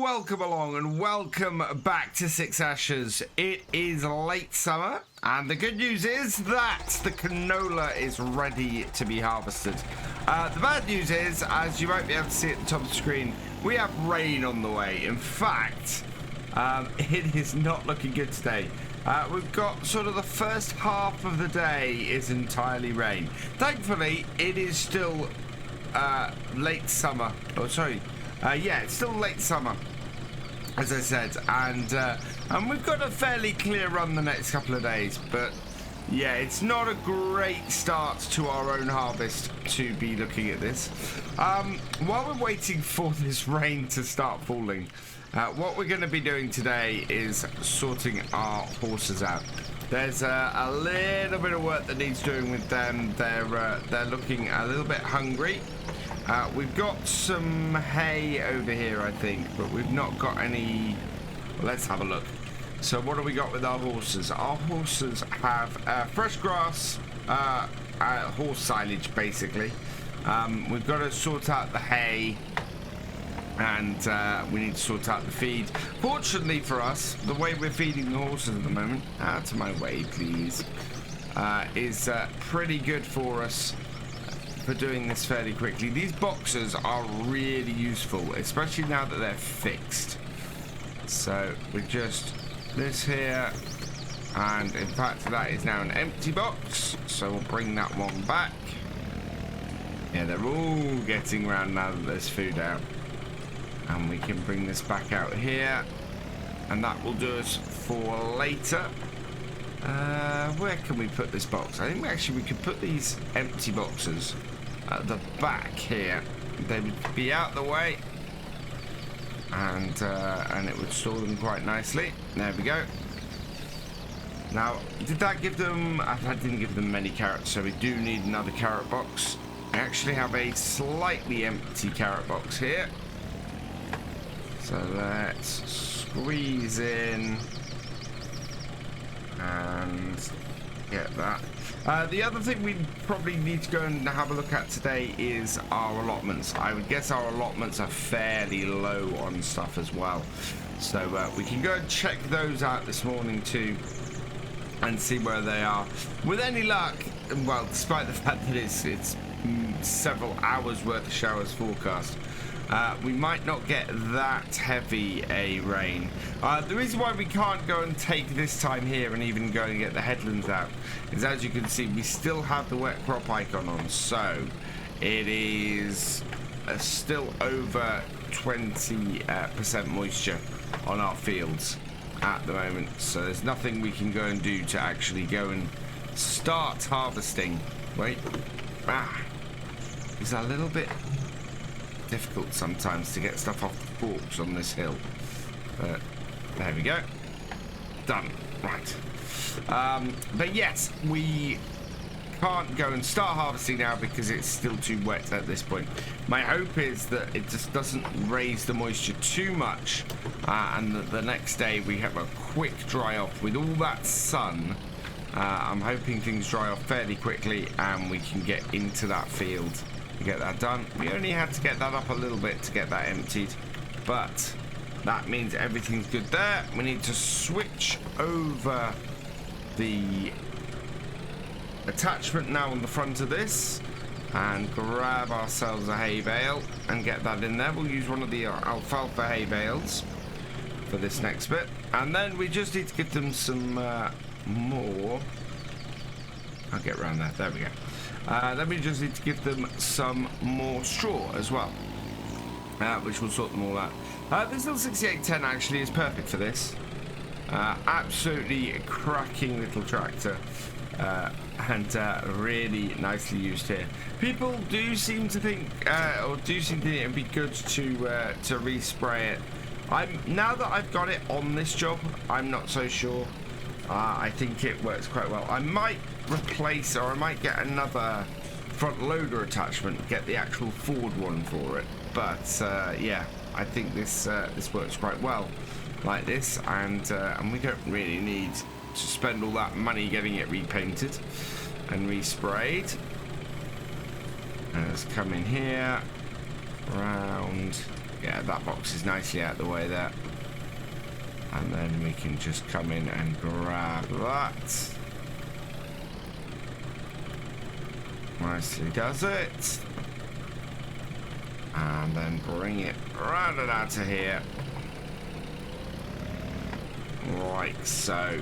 welcome along and welcome back to Six Ashes. It is late summer and the good news is that the canola is ready to be harvested. The bad news is, as you might be able to see at the top of the screen, we have rain on the way. In fact, it is not looking good today. We've got sort of the first half of the day is entirely rain. Thankfully, it is still late summer. Oh, sorry. Yeah, it's still late summer, as I said, and we've got a fairly clear run the next couple of days, but yeah, it's not a great start to our own harvest to be looking at this. While we're waiting for this rain to start falling, what we're going to be doing today is sorting our horses out. There's a little bit of work that needs doing with them. They're looking a little bit hungry. We've got some hay over here, I think, but we've not got any. Let's have a look. So what do we got with our horses? Our horses have fresh grass, horse silage, basically. We've got to sort out the hay, and we need to sort out the feed. Fortunately for us, the way we're feeding the horses at the moment, out of my way, please, is pretty good for us for doing this fairly quickly. These boxes are really useful, especially now that they're fixed. So we just this here, and in fact that is now an empty box, so we'll bring that one back. Yeah, they're all getting around now that there's food out, and we can bring this back out here, and that will do us for later. Where can we put this box? I think actually we could put these empty boxes at the back here. They would be out the way, and it would store them quite nicely. There we go. Now, did that give them? I didn't give them many carrots, so we do need another carrot box. I actually have a slightly empty carrot box here, so let's squeeze in and get that. The other thing we probably need to go and have a look at today is our allotments. I would guess our allotments are fairly low on stuff as well, so we can go and check those out this morning too and see where they are. With any luck, well, despite the fact that it's several hours worth of showers forecast, we might not get that heavy a rain. The reason why we can't go and take this time here and even go and get the headlands out is, as you can see, we still have the wet crop icon on, so it is still over 20% moisture on our fields at the moment, so there's nothing we can go and do to actually go and start harvesting. Wait, it's a little bit difficult sometimes to get stuff off the forks on this hill, but there we go, done. Right, but yes, we can't go and start harvesting now because it's still too wet at this point. My hope is that it just doesn't raise the moisture too much, and that the next day we have a quick dry off with all that sun. I'm hoping things dry off fairly quickly and we can get into that field to get that done. We only had to get that up a little bit to get that emptied, but that means everything's good there. We need to switch over the attachment now on the front of this and grab ourselves a hay bale and get that in there. We'll use one of the alfalfa hay bales for this next bit, and then we just need to give them some more. I'll get around there. There we go. Then we just need to give them some more straw as well, which will sort them all out. This little 6810 actually is perfect for this. Absolutely cracking little tractor, and really nicely used here. People do seem to think, or do seem to think it'd be good to respray it. Now that I've got it on this job, I'm not so sure. I think it works quite well. I might replace, or I might get another front loader attachment, get the actual Ford one for it. But yeah, I think this works quite well like this, and we don't really need to spend all that money getting it repainted and resprayed. And let's come in here, round Yeah, that box is nicely out of the way there. And then we can just come in and grab that. Nicely does it. And then bring it round and out to here. Like so.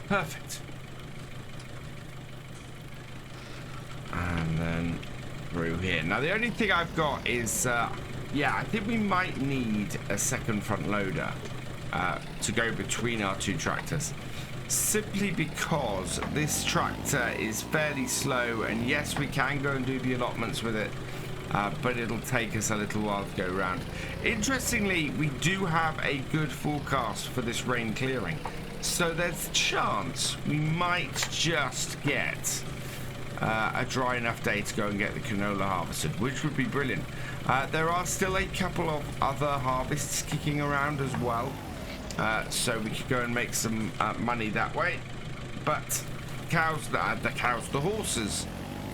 Perfect. And then through here. Now the only thing I've got is, yeah, I think we might need a second front loader to go between our two tractors. Simply because this tractor is fairly slow, and yes, we can go and do the allotments with it, but it'll take us a little while to go around. Interestingly, we do have a good forecast for this rain clearing, so there's a chance we might just get a dry enough day to go and get the canola harvested, which would be brilliant. There are still a couple of other harvests kicking around as well, so we could go and make some money that way. But the horses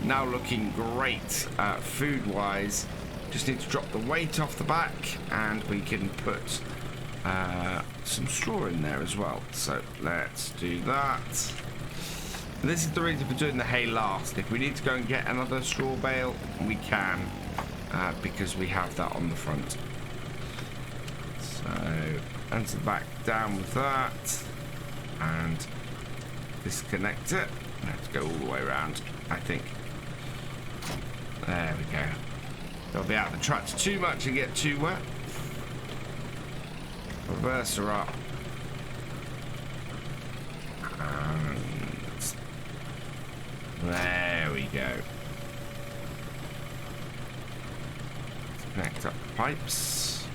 now looking great food-wise. Just need to drop the weight off the back, and we can put some straw in there as well. So let's do that. This is the reason for doing the hay last. If we need to go and get another straw bale, we can, because we have that on the front. So, enter back down with that, and disconnect it. I have to go all the way around, I think. There we go. Don't be out the tractor too much and get too wet. Reverse her up. There we go. Connect up pipes.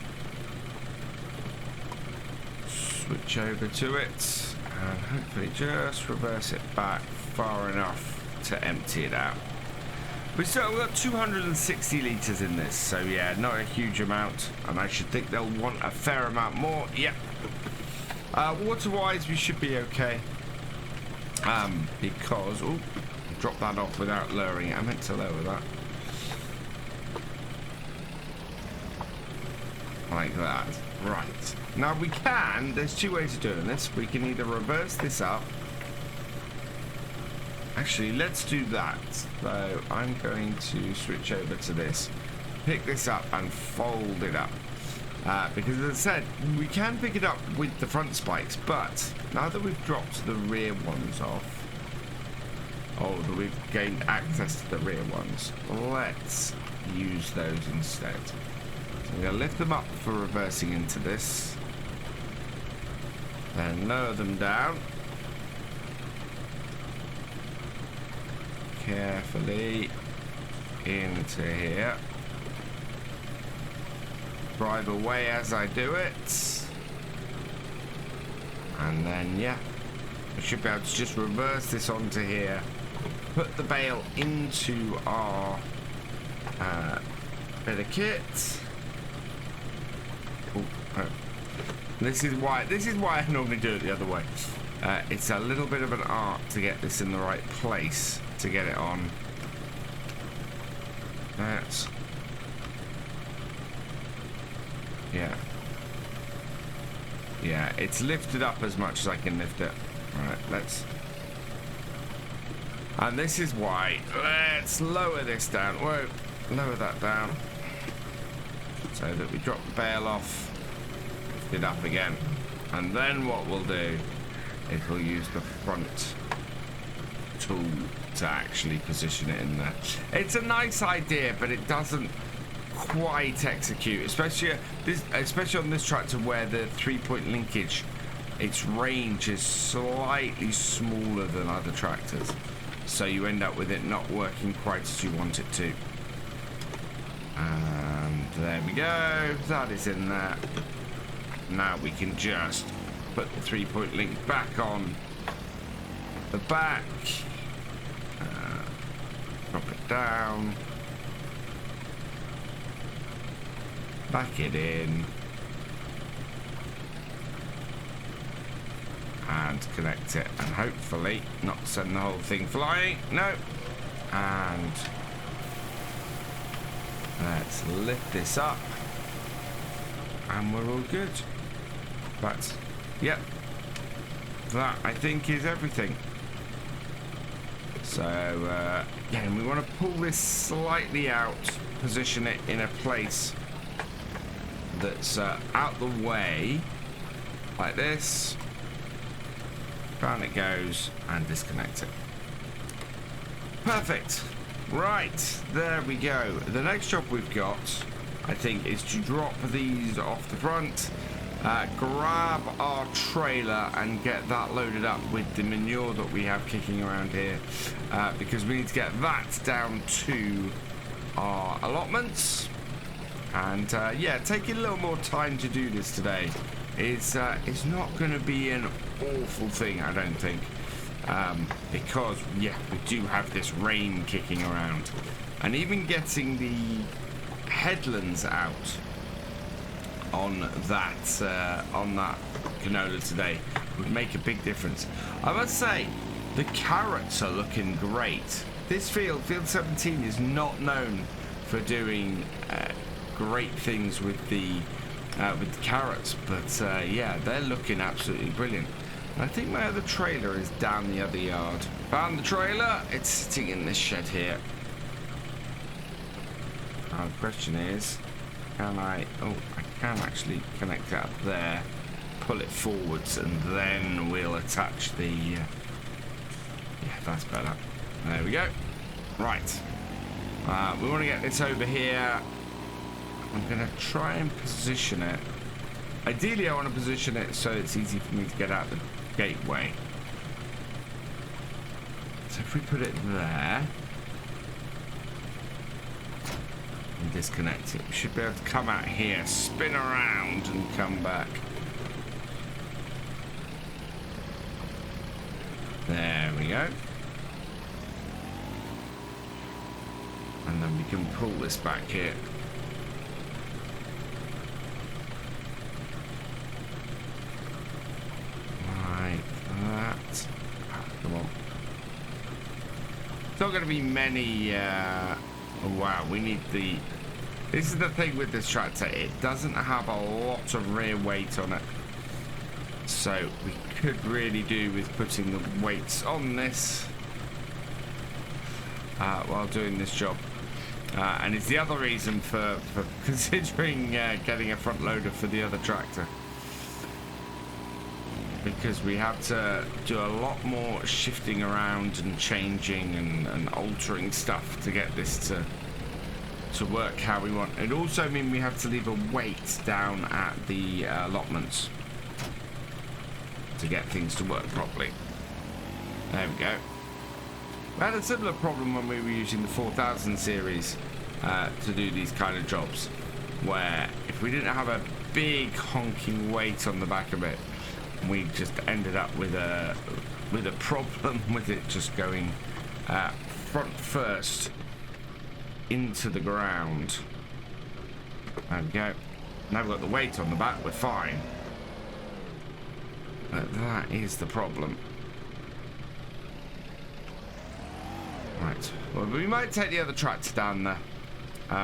Switch over to it, and hopefully just reverse it back far enough to empty it out. We've got 260 litres in this, so yeah, not a huge amount, and I should think they'll want a fair amount more. Yep. Water-wise, we should be okay. Because... Oh, drop that off without lowering it. I meant to lower that. Like that. Right. Now we can, there's two ways of doing this. We can either reverse this up. Actually, let's do that. So I'm going to switch over to this. Pick this up and fold it up. Because as I said, we can pick it up with the front spikes, but now that we've dropped the rear ones off, that we've gained access to the rear ones, let's use those instead. So I'm going to lift them up for reversing into this, then lower them down carefully into here. Drive away as I do it, and then yeah, I should be able to just reverse this onto here, put the bale into our bit of kit. This is why I normally do it the other way. It's a little bit of an art to get this in the right place to get it on. That's yeah, it's lifted up as much as I can lift it. Right, and this is why, let's lower this down. Whoa, lower that down so that we drop the bale off, lift it up again, and then what we'll do is we'll use the front tool to actually position it in there. It's a nice idea, but it doesn't quite execute, especially on this tractor where the 3-point linkage, its range is slightly smaller than other tractors, so you end up with it not working quite as you want it to. And there we go, that is in there. Now we can just put the 3-point link back on the back, drop it down, back it in, and connect it, and hopefully not send the whole thing flying. No. And let's lift this up and we're all good. But, yep, that I think is everything. So, yeah, and we want to pull this slightly out, position it in a place that's out the way, like this. Down it goes, and disconnect it. Perfect. Right, there we go. The next job we've got, I think, is to drop these off the front, grab our trailer and get that loaded up with the manure that we have kicking around here, because we need to get that down to our allotments. And yeah, taking a little more time to do this today is not going to be an awful thing, I don't think, because yeah, we do have this rain kicking around, and even getting the headlands out on that canola today would make a big difference. I must say, the carrots are looking great. This field 17, is not known for doing great things with the carrots, but yeah, they're looking absolutely brilliant. And I think my other trailer is down the other yard. Found the trailer. It's sitting in this shed here. The question is, can I... Oh, I can actually connect it up there, pull it forwards, and then we'll attach the... yeah, that's better. There we go. Right. We want to get this over here. I'm going to try and position it. Ideally, I want to position it so it's easy for me to get out the gateway. So if we put it there and disconnect it, we should be able to come out here, spin around and come back. There we go. And then we can pull this back here. That. Come on. It's not going to be many. Oh wow, we need the. This is the thing with this tractor. It doesn't have a lot of rear weight on it, so we could really do with putting the weights on this while doing this job. And it's the other reason for considering getting a front loader for the other tractor. Because we have to do a lot more shifting around and changing and altering stuff to get this to work how we want. It also means we have to leave a weight down at the allotments to get things to work properly. There we go. We had a similar problem when we were using the 4000 series to do these kind of jobs, where if we didn't have a big honking weight on the back of it, we just ended up with a problem with it just going front first into the ground. There we go. Now we've got the weight on the back, we're fine. But that is the problem. Right. Well, we might take the other tractor down there.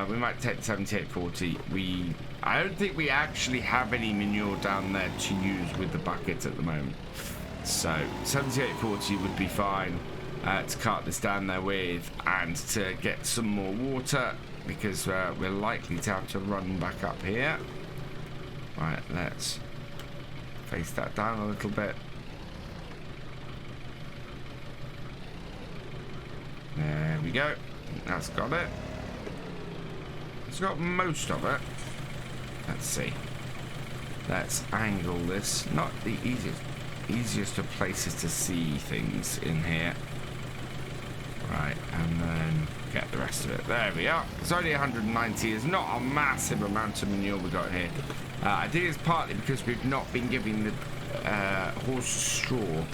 We might take the 7840. I don't think we actually have any manure down there to use with the bucket at the moment. So 7840 would be fine to cart this down there with, and to get some more water, because we're likely to have to run back up here. Right, let's face that down a little bit. There we go. That's got it. It's got most of it. Let's see. Let's angle this. Not the easiest of places to see things in here. Right, and then get the rest of it. There we are. It's only 190. It's not a massive amount of manure we got here. I think it's partly because we've not been giving the horse straw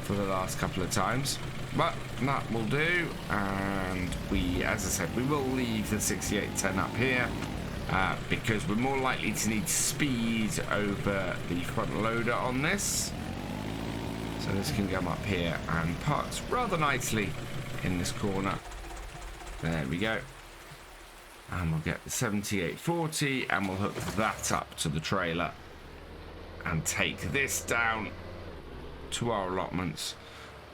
for the last couple of times. But that will do, and we, as I said, we will leave the 6810 up here because we're more likely to need speed over the front loader on this. So this can come up here and parks rather nicely in this corner. There we go. And we'll get the 7840 and we'll hook that up to the trailer and take this down to our allotments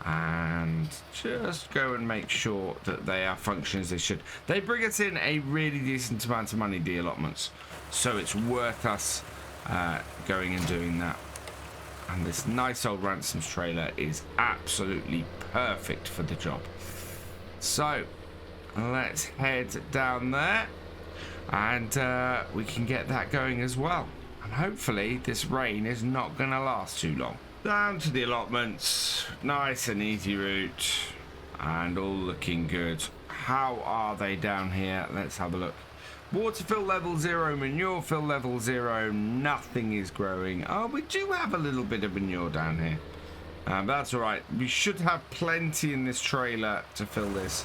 and just go and make sure that they are functioning as they should. They bring us in a really decent amount of money, the allotments, so it's worth us going and doing that. And this nice old ransoms trailer is absolutely perfect for the job. So let's head down there and we can get that going as well. And hopefully this rain is not going to last too long. Down to the allotments, nice and easy route, and all looking good. How are they down here? Let's have a look. Water fill level 0, manure fill level 0, nothing is growing. Oh, we do have a little bit of manure down here. That's all right. We should have plenty in this trailer to fill this.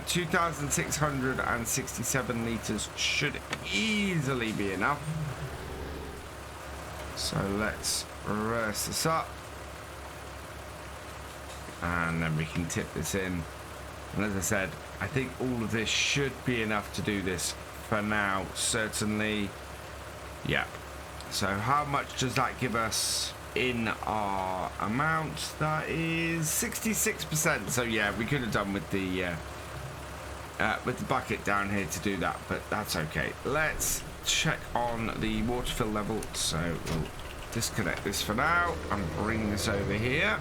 2,667 litres should easily be enough. So let's reverse this up. And then we can tip this in. And as I said, I think all of this should be enough to do this for now, certainly. Yeah. So how much does that give us in our amount? That is 66%. So yeah, we could have done with the bucket down here to do that, but that's okay. Let's check on the water fill level. So we'll disconnect this for now and bring this over here.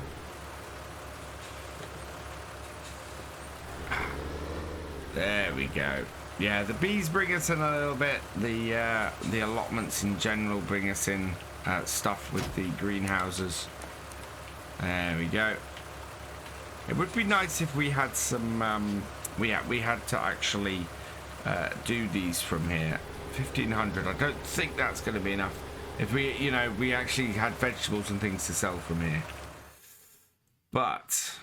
There we go. Yeah, the bees bring us in a little bit. The allotments in general bring us in stuff with the greenhouses. There we go. It would be nice if we had some. We had to actually do these from here. 1,500. I don't think that's going to be enough. If we actually had vegetables and things to sell from here. But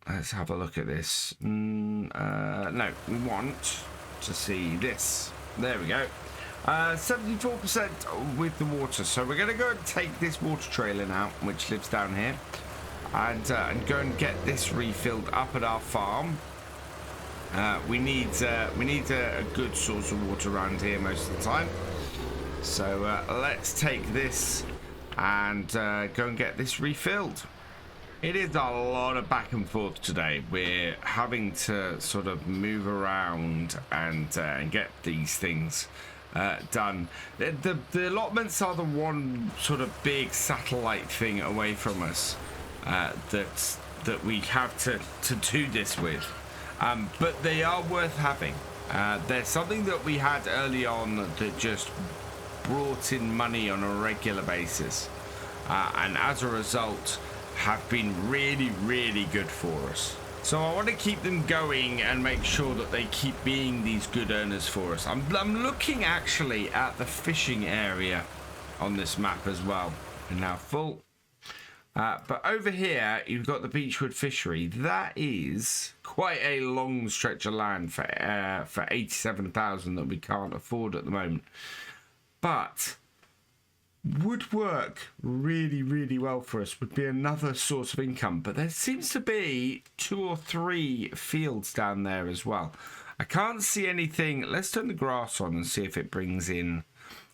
let's have a look at this. No, we want to see this. There we go. 74% with the water. So we're going to go and take this water trailer now, which lives down here, and go and get this refilled up at our farm. We need a good source of water around here most of the time. So let's take this and go and get this refilled. It is a lot of back and forth today. We're having to sort of move around and get these things done. The allotments are the one sort of big satellite thing away from us that we have to do this with. But they are worth having. There's something that we had early on that just brought in money on a regular basis, and as a result have been really, really good for us. So I want to keep them going and make sure that they keep being these good earners for us. I'm looking actually at the fishing area on this map as well. We're now full. But over here, you've got the Beechwood Fishery. That is quite a long stretch of land for 87,000 that we can't afford at the moment. But would work really, really well for us. Would be another source of income. But there seems to be 2 or 3 fields down there as well. I can't see anything. Let's turn the grass on and see if it brings in.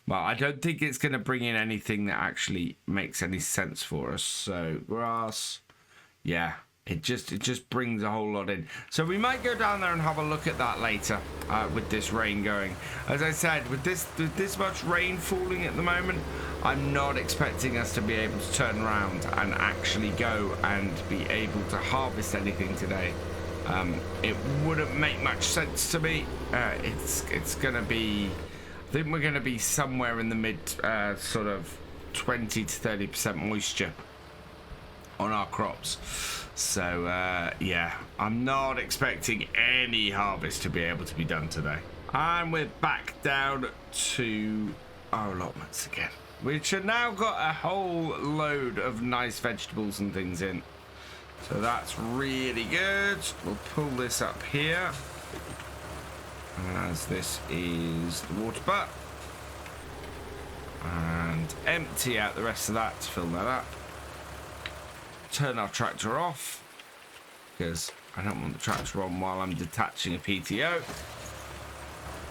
Well, I don't think it's going to bring in anything that actually makes any sense for us. So grass, yeah, it just brings a whole lot in. So we might go down there and have a look at that later with this rain going. As I said, with this much rain falling at the moment, I'm not expecting us to be able to turn around and actually go and be able to harvest anything today. It wouldn't make much sense to me. It's going to be, I think we're going to be somewhere in the mid sort of 20 to 30% moisture on our crops. So yeah, I'm not expecting any harvest to be able to be done today. And we're back down to our allotments again, which have now got a whole load of nice vegetables and things in. So that's really good. We'll pull this up here, as this is the water butt, and empty out the rest of that to fill that up. Turn our tractor off, because I don't want the tractor on while I'm detaching a PTO.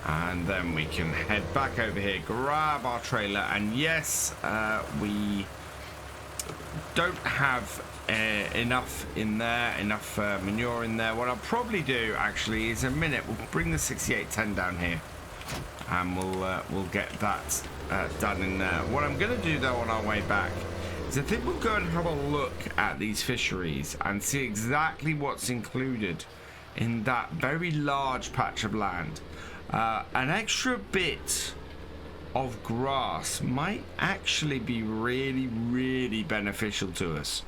And then we can head back over here, grab our trailer, and yes, we don't have enough in there, enough manure in there. What I'll probably do actually is we'll bring the 6810 down here, and we'll get that done in there. What I'm going to do though on our way back is I think we'll go and have a look at these fisheries and see exactly what's included in that very large patch of land. An extra bit of grass might actually be really, really beneficial to us.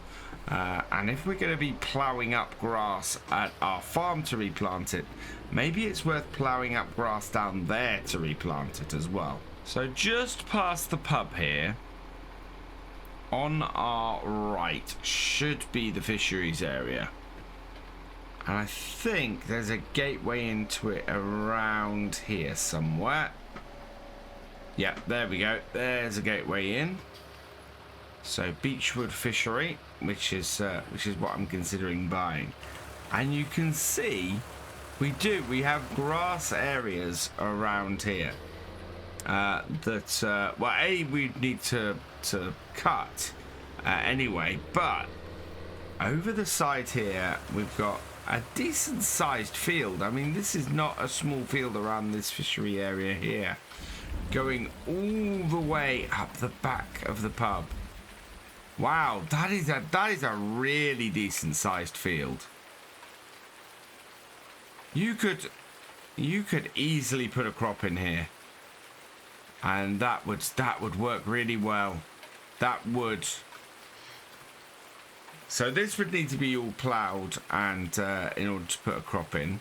And if we're going to be ploughing up grass at our farm to replant it, maybe it's worth ploughing up grass down there to replant it as well. So just past the pub here, on our right, should be the fisheries area. And I think there's a gateway into it around here somewhere. Yeah, there we go. There's a gateway in. So Beechwood Fishery, which is what I'm considering buying. And you can see we have grass areas around here that well, we'd need to cut anyway, but over the side here we've got a decent sized field. I mean, this is not a small field around this fishery area here, going all the way up the back of the pub. Wow, that is a really decent sized field. You could easily put a crop in here, and that would work really well. That would. So this would need to be all ploughed and in order to put a crop in.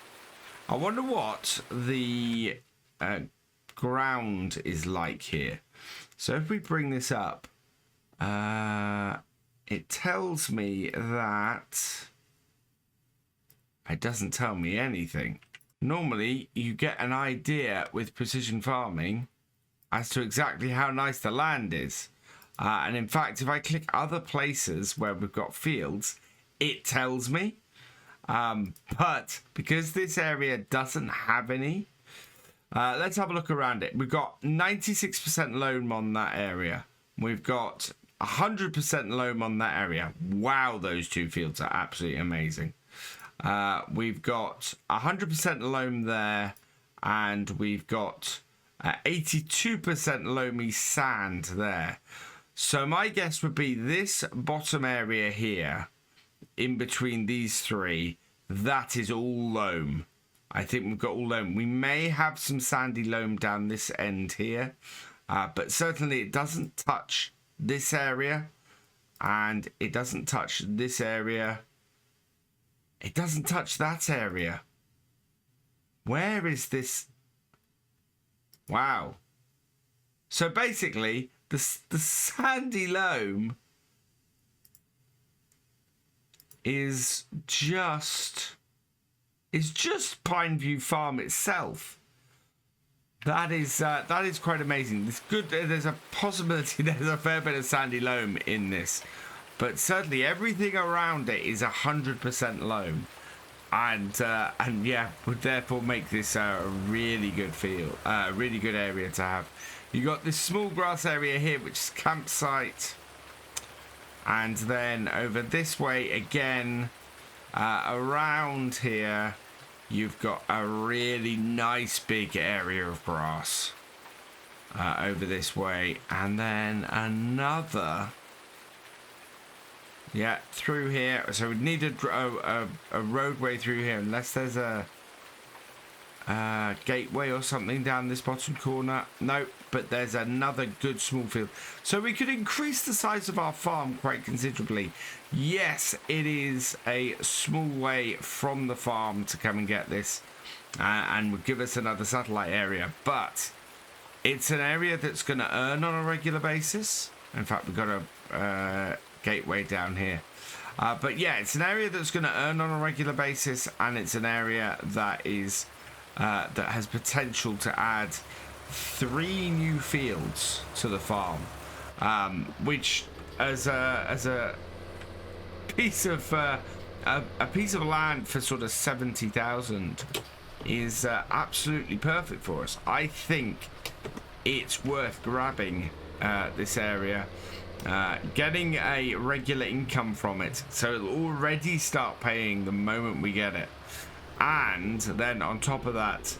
I wonder what the ground is like here. So if we bring this up, it tells me that it doesn't tell me anything. Normally you get an idea with precision farming as to exactly how nice the land is. And in fact, if I click other places where we've got fields, it tells me. But because this area doesn't have any, let's have a look around it. We've got 96% loam on that area. We've got 100% loam on that area. Wow, those two fields are absolutely amazing. We've got 100% loam there, and we've got 82% loamy sand there. So my guess would be this bottom area here, in between these three, that is all loam. I think we've got all loam. We may have some sandy loam down this end here, but certainly it doesn't touch this area, and it doesn't touch this area. It doesn't touch that area. Where is this? Wow. So basically, the sandy loam is just Pineview Farm itself. That is quite amazing. It's good. There's a possibility there's a fair bit of sandy loam in this, but certainly everything around it is 100% loam, and yeah, would therefore make this a really good field, really good area to have. You got this small grass area here, which is campsite, and then over this way again, around here, you've got a really nice big area of grass over this way, and then another, yeah, through here. So we need a roadway through here, unless there's a gateway or something down this bottom corner. No, but there's another good small field. So we could increase the size of our farm quite considerably. Yes, it is a small way from the farm to come and get this, and would give us another satellite area, but it's an area that's going to earn on a regular basis. In fact, we've got a gateway down here, but yeah, it's an area that's going to earn on a regular basis, and it's an area that is that has potential to add 3 new fields to the farm, which as a piece of land for sort of 70,000 is absolutely perfect for us. I think it's worth grabbing this area, getting a regular income from it, so it'll already start paying the moment we get it. And then on top of that,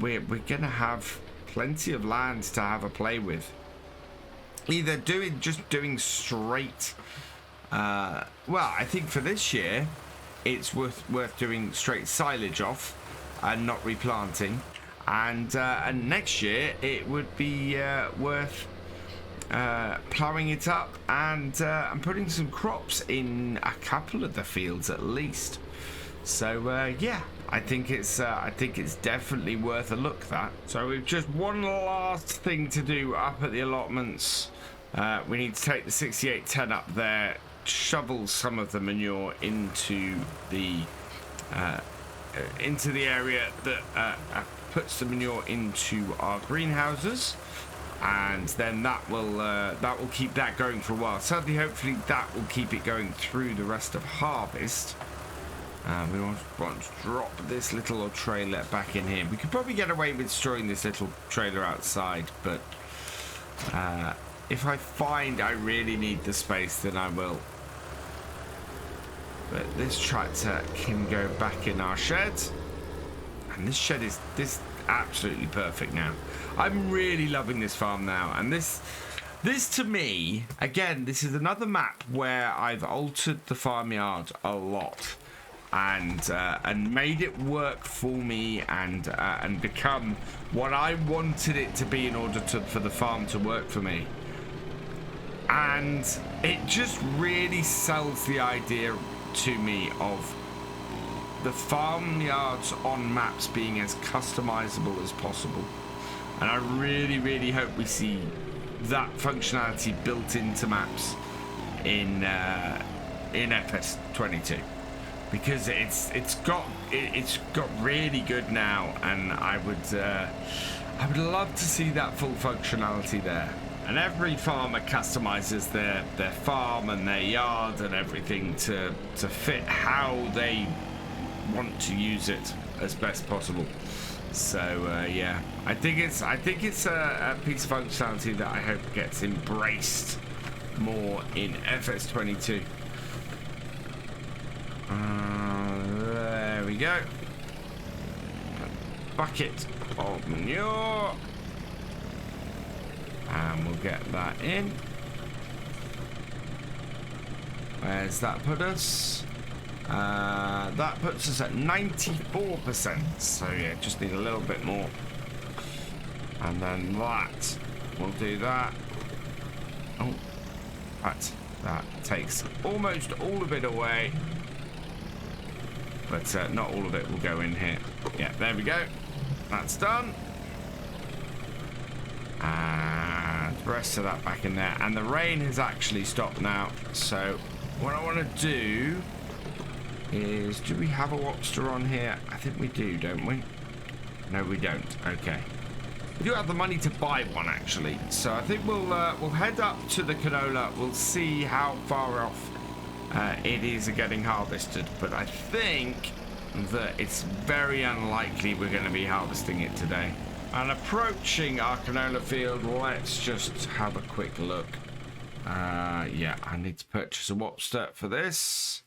we're gonna have plenty of land to have a play with. Either just doing straight, well, I think for this year it's worth doing straight silage off and not replanting, and next year it would be worth plowing it up and putting some crops in a couple of the fields at least. So yeah, I think it's definitely worth a look, that. So we've just one last thing to do up at the allotments. We need to take the 6810 up there, shovel some of the manure into the area that puts the manure into our greenhouses, and then that will keep that going for a while. Sadly, hopefully that will keep it going through the rest of harvest. We want to drop this little trailer back in here. We could probably get away with storing this little trailer outside, but if I find I really need the space, then I will. But this tractor can go back in our shed, and this shed is absolutely perfect now. I'm really loving this farm now, and this to me, again, this is another map where I've altered the farmyard a lot, and made it work for me, and become what I wanted it to be in order for the farm to work for me. And it just really sells the idea to me of the farmyards on maps being as customizable as possible. And I really, really hope we see that functionality built into maps in FS22. Because it's got really good now, and I would love to see that full functionality there. And every farmer customizes their farm and their yard and everything to fit how they want to use it as best possible. So yeah, I think it's a piece of functionality that I hope gets embraced more in FS22. There we go. A bucket of manure. And we'll get that in. Where's that put us? That puts us at 94%. So yeah, just need a little bit more. And then that will do that. Oh, that takes almost all of it away. But not all of it will go in here. Yeah, there we go. That's done. And the rest of that back in there. And the rain has actually stopped now. So what I want to do is, do we have a lobster on here? I think we do, don't we? No, we don't. Okay. We do have the money to buy one, actually. So I think we'll head up to the canola. We'll see how far off it is getting harvested. But I think that it's very unlikely we're going to be harvesting it today. And approaching our canola field, let's just have a quick look. Yeah, I need to purchase a lobster for this.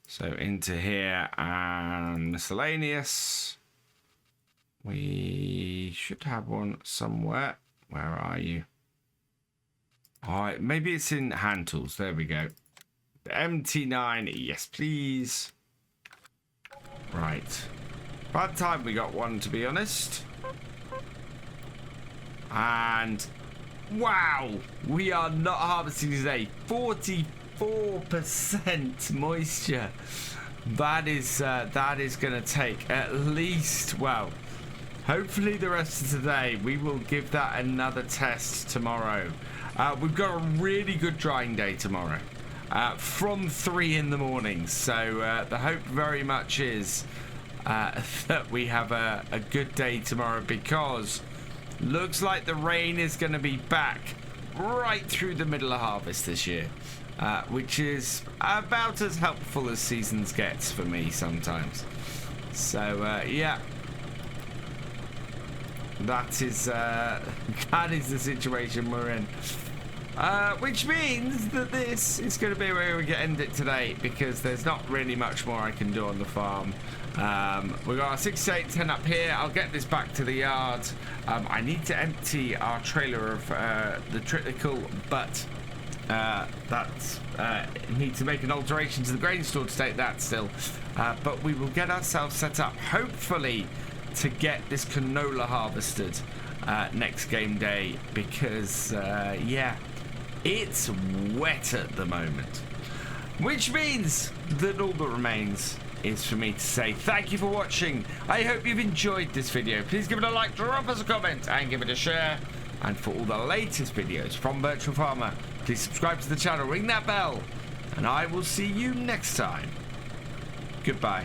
So into here and miscellaneous. We should have one somewhere. Where are you? All right, maybe it's in hand tools. There we go. MT9, yes please. Right. Bad time we got one, to be honest. And wow, we are not harvesting today. 44% moisture. That is going to take at least, well, hopefully the rest of today. We will give that another test tomorrow. We've got a really good drying day tomorrow, from 3 in the morning. So the hope very much is that we have a good day tomorrow, because looks like the rain is going to be back right through the middle of harvest this year, which is about as helpful as seasons gets for me sometimes. So yeah, that is the situation we're in. Which means that this is going to be where we end it today, because there's not really much more I can do on the farm. We've got our 6, 8, 10 up here. I'll get this back to the yard. I need to empty our trailer of the trickle, but need to make an alteration to the grain store to take that still. But we will get ourselves set up, hopefully, to get this canola harvested next game day, because yeah, it's wet at the moment, which means that all that remains is for me to say thank you for watching. I hope you've enjoyed this video. Please give it a like, drop us a comment, and give it a share. And for all the latest videos from Virtual Farmer, please subscribe to the channel, ring that bell, and I will see you next time. Goodbye.